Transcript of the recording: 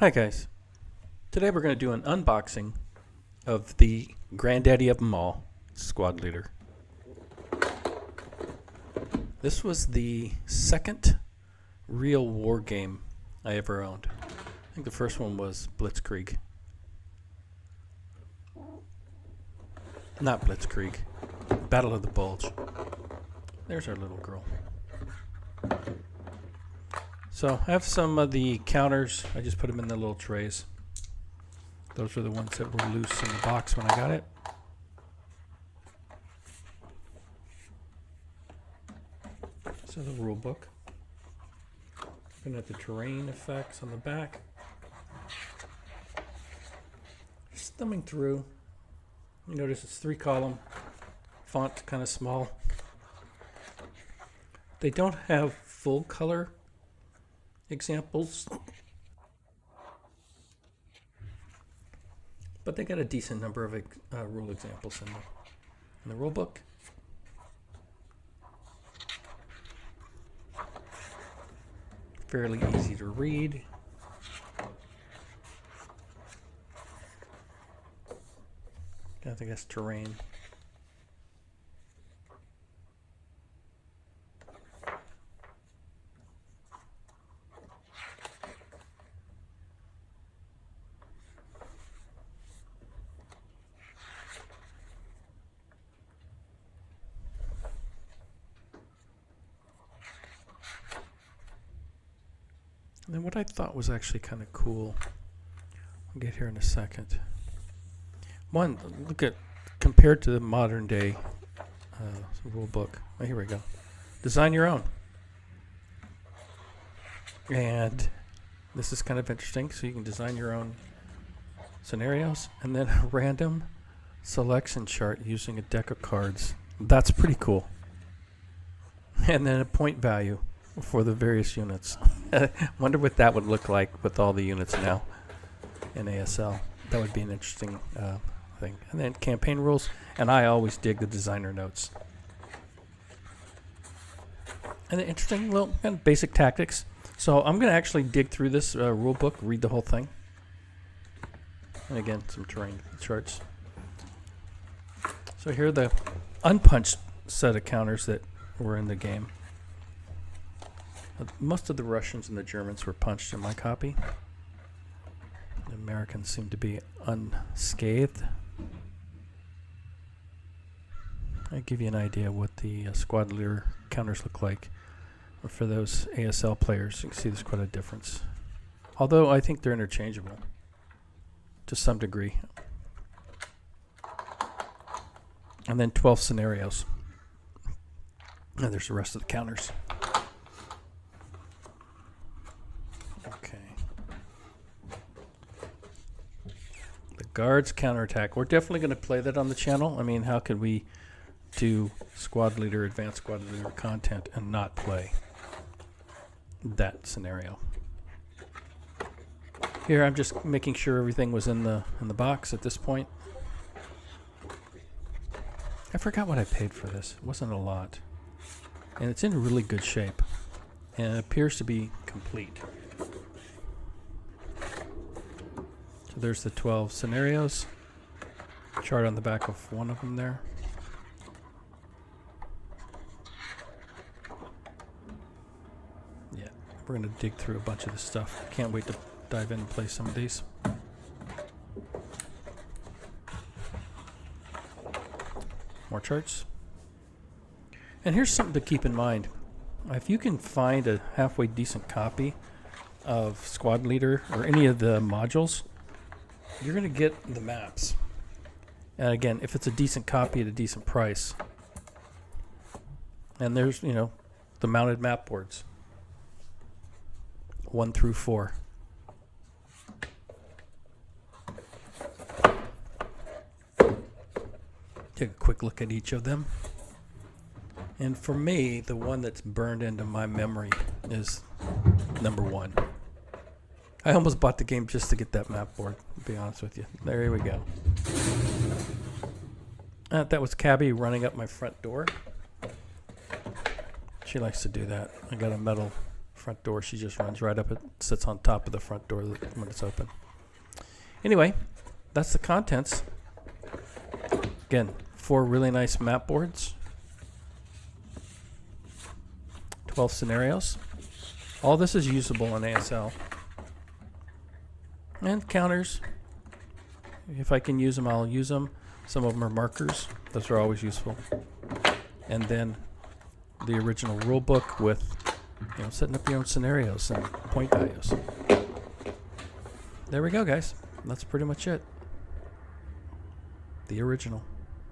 Hi guys. Today we're going to do an unboxing of the granddaddy of them all, Squad Leader. This was the second real war game I ever owned. I think the first one was Blitzkrieg. Not Blitzkrieg. Battle of the Bulge. There's our little girl. So I have some of the counters. I just put them in the little trays. Those were the ones that were loose in the box when I got it. So the rule book. Looking at the terrain effects on the back. Just thumbing through. You notice it's 3-column. Font kind of small. They don't have full color examples, but they got a decent number of rule examples in the rule book. Fairly easy to read. I think that's terrain. And then what I thought was actually kind of cool, I'll get here in a second. One, look at, compared to the modern day rule book. Oh, here we go. Design your own. And this is kind of interesting. So you can design your own scenarios and then a random selection chart using a deck of cards. That's pretty cool. And then a point value for the various units. Wonder what that would look like with all the units now in ASL. That would be an interesting thing. And then campaign rules, and I always dig the designer notes. And the interesting little kind of basic tactics. So I'm going to actually dig through this rule book, read the whole thing. And again, some terrain charts. So here are the unpunched set of counters that were in the game. Most of the Russians and the Germans were punched in my copy. The Americans seem to be unscathed. I'll give you an idea what the Squad Leader counters look like. For those ASL players, you can see there's quite a difference. Although I think they're interchangeable to some degree. And then 12 scenarios. And there's the rest of the counters. Guards counterattack. We're definitely going to play that on the channel. I mean, how could we do Squad Leader, Advanced Squad Leader content and not play that scenario? Here, I'm just making sure everything was in the box at this point. I forgot what I paid for this. It wasn't a lot. And it's in really good shape. And it appears to be complete. So there's the 12 scenarios. Chart on the back of one of them there. Yeah, we're going to dig through a bunch of this stuff. Can't wait to dive in and play some of these. More charts. And here's something to keep in mind. If you can find a halfway decent copy of Squad Leader or any of the modules, you're going to get the maps. And again, if it's a decent copy at a decent price. And there's, you know, the mounted map boards. 1 through 4. Take a quick look at each of them. And for me, the one that's burned into my memory is number 1. I almost bought the game just to get that map board, to be honest with you. There we go. That was Cabby running up my front door. She likes to do that. I got a metal front door. She just runs right up. It sits on top of the front door when it's open. Anyway, that's the contents. Again, 4 really nice map boards. 12 scenarios. All this is usable in ASL. And counters. If I can use them, I'll use them. Some of them are markers. Those are always useful. And then the original rule book with, setting up your own scenarios and point values. There we go, guys. That's pretty much it. The original.